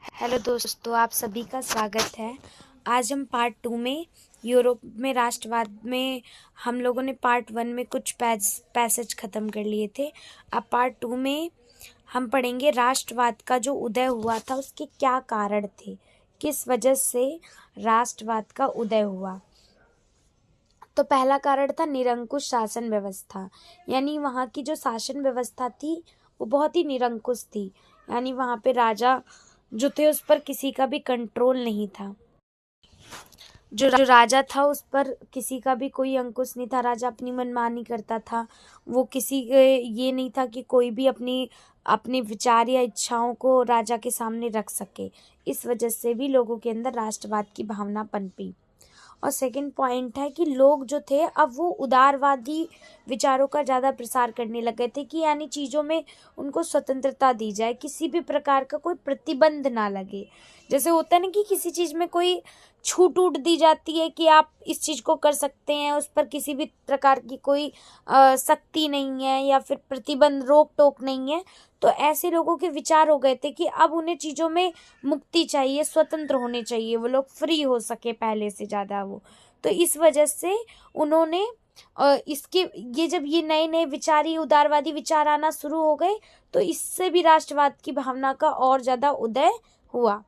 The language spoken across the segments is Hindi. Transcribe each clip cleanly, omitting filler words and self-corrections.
हेलो दोस्तों, आप सभी का स्वागत है। आज हम पार्ट 2 में यूरोप में राष्ट्रवाद में हम लोगों ने पार्ट 1 में कुछ पैसेज ख़त्म कर लिए थे। अब पार्ट 2 में हम पढ़ेंगे राष्ट्रवाद का जो उदय हुआ था उसके क्या कारण थे, किस वजह से राष्ट्रवाद का उदय हुआ। तो पहला कारण था निरंकुश शासन व्यवस्था, यानी वहाँ की जो शासन व्यवस्था थी वो बहुत ही निरंकुश थी। यानी वहाँ पे राजा जो थे उस पर किसी का भी कंट्रोल नहीं था। जो राजा था उस पर किसी का भी कोई अंकुश नहीं था। राजा अपनी मनमानी करता था। वो किसी ये नहीं था कि कोई भी अपने विचार या इच्छाओं को राजा के सामने रख सके। इस वजह से भी लोगों के अंदर राष्ट्रवाद की भावना पनपी। और सेकंड पॉइंट है कि लोग जो थे अब वो उदारवादी विचारों का ज़्यादा प्रसार करने लगे थे, कि यानी चीज़ों में उनको स्वतंत्रता दी जाए, किसी भी प्रकार का कोई प्रतिबंध ना लगे। जैसे होता है ना कि किसी चीज़ में कोई छूट उट दी जाती है कि आप इस चीज़ को कर सकते हैं, उस पर किसी भी प्रकार की कोई सख्ती नहीं है या फिर प्रतिबंध रोक टोक नहीं है। तो ऐसे लोगों के विचार हो गए थे कि अब उन्हें चीज़ों में मुक्ति चाहिए, स्वतंत्र होने चाहिए, वो लोग फ्री हो सके पहले से ज़्यादा वो। तो इस वजह से उन्होंने इसके ये जब ये नए नए विचारी उदारवादी विचार आना शुरू हो गए तो इससे भी राष्ट्रवाद की भावना का और ज़्यादा उदय हुआ।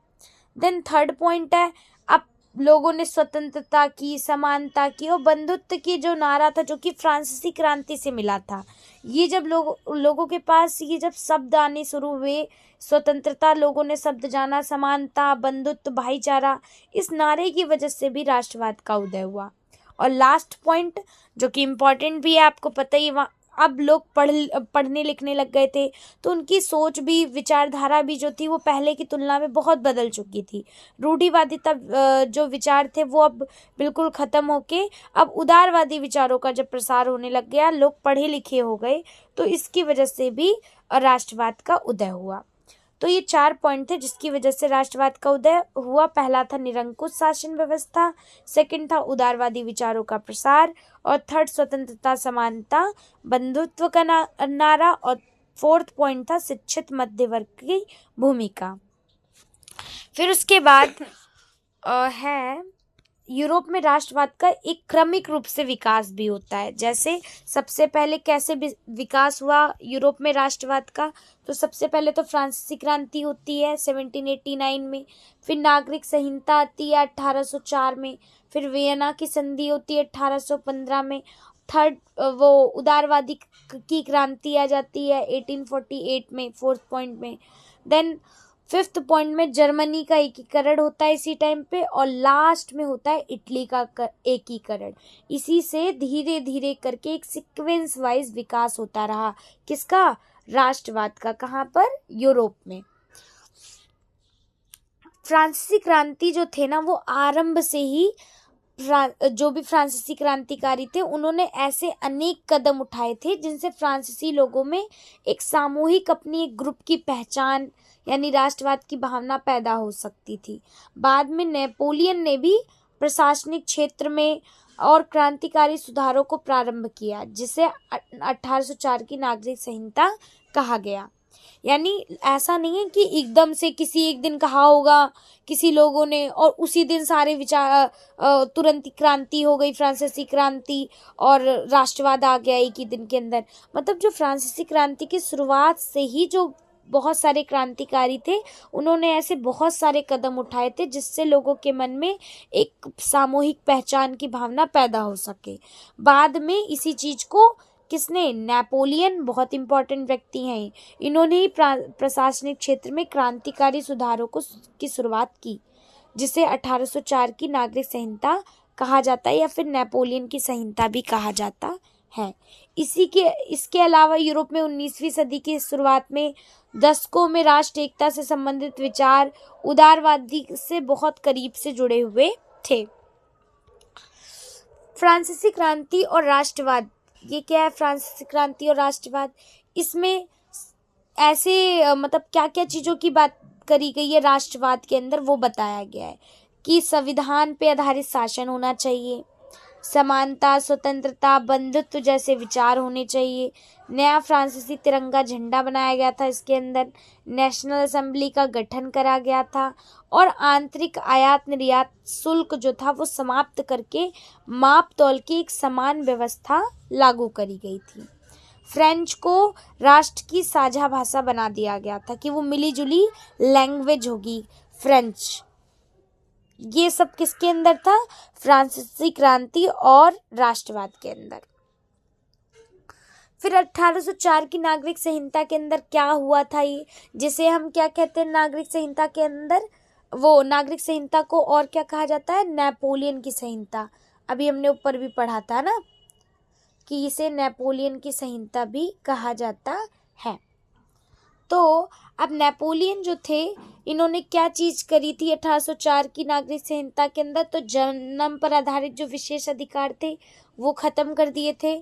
देन थर्ड पॉइंट है, अब लोगों ने स्वतंत्रता की, समानता की और बंधुत्व की जो नारा था जो कि फ्रांसीसी क्रांति से मिला था, ये जब लोगों के पास ये जब शब्द आने शुरू हुए, स्वतंत्रता लोगों ने शब्द जाना, समानता, बंधुत्व, भाईचारा, इस नारे की वजह से भी राष्ट्रवाद का उदय हुआ। और लास्ट पॉइंट जो कि इम्पोर्टेंट भी है, आपको पता ही, वहाँ अब लोग पढ़ने लिखने लग गए थे तो उनकी सोच भी, विचारधारा भी जो थी वो पहले की तुलना में बहुत बदल चुकी थी। रूढ़िवादिता जो विचार थे वो अब बिल्कुल ख़त्म होके अब उदारवादी विचारों का जब प्रसार होने लग गया, लोग पढ़े लिखे हो गए, तो इसकी वजह से भी राष्ट्रवाद का उदय हुआ। तो ये 4 पॉइंट थे जिसकी वजह से राष्ट्रवाद का उदय हुआ। पहला था निरंकुश शासन व्यवस्था, सेकंड था उदारवादी विचारों का प्रसार, और थर्ड स्वतंत्रता, समानता, बंधुत्व का नारा, और फोर्थ पॉइंट था शिक्षित मध्य वर्ग की भूमिका। फिर उसके बाद है यूरोप में राष्ट्रवाद का एक क्रमिक रूप से विकास भी होता है। जैसे सबसे पहले कैसे विकास हुआ यूरोप में राष्ट्रवाद का, तो सबसे पहले तो फ्रांसीसी क्रांति होती है 1789 में, फिर नागरिक संहिता आती है 1804 में, फिर वियना की संधि होती है 1815 में, थर्ड वो उदारवादी की क्रांति आ जाती है 1848 में, फोर्थ पॉइंट में। देन फिफ्थ पॉइंट में जर्मनी का एकीकरण होता है इसी टाइम पे, और लास्ट में होता है इटली का एकीकरण। इसी से धीरे धीरे करके एक सीक्वेंस वाइज विकास होता रहा। किसका? राष्ट्रवाद का। कहाँ पर? यूरोप में। फ्रांसीसी क्रांति जो थे ना, वो आरंभ से ही जो भी फ्रांसीसी क्रांतिकारी थे उन्होंने ऐसे अनेक कदम उठाए थे जिनसे फ्रांसीसी लोगों में एक सामूहिक अपनी एक ग्रुप की पहचान यानी राष्ट्रवाद की भावना पैदा हो सकती थी। बाद में नेपोलियन ने भी प्रशासनिक क्षेत्र में और क्रांतिकारी सुधारों को प्रारंभ किया, जिसे 1804 की नागरिक संहिता कहा गया। यानी ऐसा नहीं है कि एकदम से किसी एक दिन कहा होगा किसी लोगों ने और उसी दिन सारे विचार तुरंत क्रांति हो गई, फ्रांसीसी क्रांति, और राष्ट्रवाद आ गया एक ही दिन के अंदर। मतलब जो फ्रांसीसी क्रांति की शुरुआत से ही जो बहुत सारे क्रांतिकारी थे उन्होंने ऐसे बहुत सारे कदम उठाए थे जिससे लोगों के मन में एक सामूहिक पहचान की भावना पैदा हो सके। बाद में इसी चीज को किसने? नेपोलियन बहुत इंपॉर्टेंट व्यक्ति हैं। इन्होंने ही प्रशासनिक क्षेत्र में क्रांतिकारी सुधारों की शुरुआत की, जिसे 1804 की नागरिक संहिता कहा जाता है या फिर नेपोलियन की संहिता भी कहा जाता है। इसके अलावा यूरोप में 19वीं सदी की शुरुआत में दशकों में राष्ट्र एकता से संबंधित विचार उदारवादी से बहुत करीब से जुड़े हुए थे। फ्रांसीसी क्रांति और राष्ट्रवाद, ये क्या है? फ्रांसीसी क्रांति और राष्ट्रवाद, इसमें ऐसे मतलब क्या क्या चीज़ों की बात करी गई है राष्ट्रवाद के अंदर वो बताया गया है कि संविधान पे आधारित शासन होना चाहिए, समानता, स्वतंत्रता, बंधुत्व जैसे विचार होने चाहिए। नया फ्रांसीसी तिरंगा झंडा बनाया गया था। इसके अंदर नेशनल असेंबली का गठन करा गया था और आंतरिक आयात निर्यात शुल्क जो था वो समाप्त करके माप तौल की एक समान व्यवस्था लागू करी गई थी। फ्रेंच को राष्ट्र की साझा भाषा बना दिया गया था कि वो मिली जुली लैंग्वेज होगी फ्रेंच। ये सब किसके अंदर था? फ्रांसीसी क्रांति और राष्ट्रवाद के अंदर। फिर 1804 की नागरिक संहिता के अंदर क्या हुआ था, ये जिसे हम क्या कहते हैं नागरिक संहिता के अंदर, वो नागरिक संहिता को और क्या कहा जाता है? नेपोलियन की संहिता। अभी हमने ऊपर भी पढ़ा था ना कि इसे नेपोलियन की संहिता भी कहा जाता है। तो अब नेपोलियन जो थे इन्होंने क्या चीज करी थी 1804 की नागरिक संहिता के अंदर? तो जन्म पर आधारित जो विशेष अधिकार थे वो खत्म कर दिए थे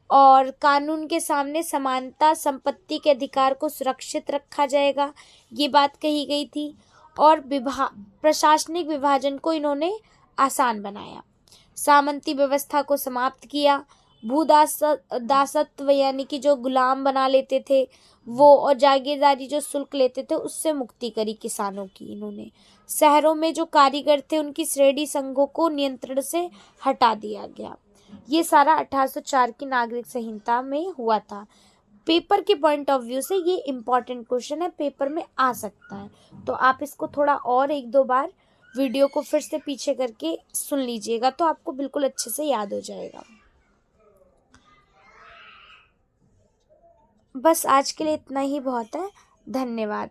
और कानून के सामने समानता, संपत्ति के अधिकार को सुरक्षित रखा जाएगा, ये बात कही गई थी। और प्रशासनिक विभाजन को इन्होंने आसान बनाया। सामंती व्यवस्था को समाप्त किया। दासत्व यानी कि जो गुलाम बना लेते थे वो, और जागीरदारी जो शुल्क लेते थे उससे मुक्ति करी किसानों की इन्होंने। शहरों में जो कारीगर थे उनकी श्रेणी संघों को नियंत्रण से हटा दिया गया। ये सारा 1804 की नागरिक संहिता में हुआ था। पेपर के पॉइंट ऑफ व्यू से ये इम्पोर्टेंट क्वेश्चन है, पेपर में आ सकता है, तो आप इसको थोड़ा और एक दो बार वीडियो को फिर से पीछे करके सुन लीजिएगा तो आपको बिल्कुल अच्छे से याद हो जाएगा। बस आज के लिए इतना ही बहुत है। धन्यवाद।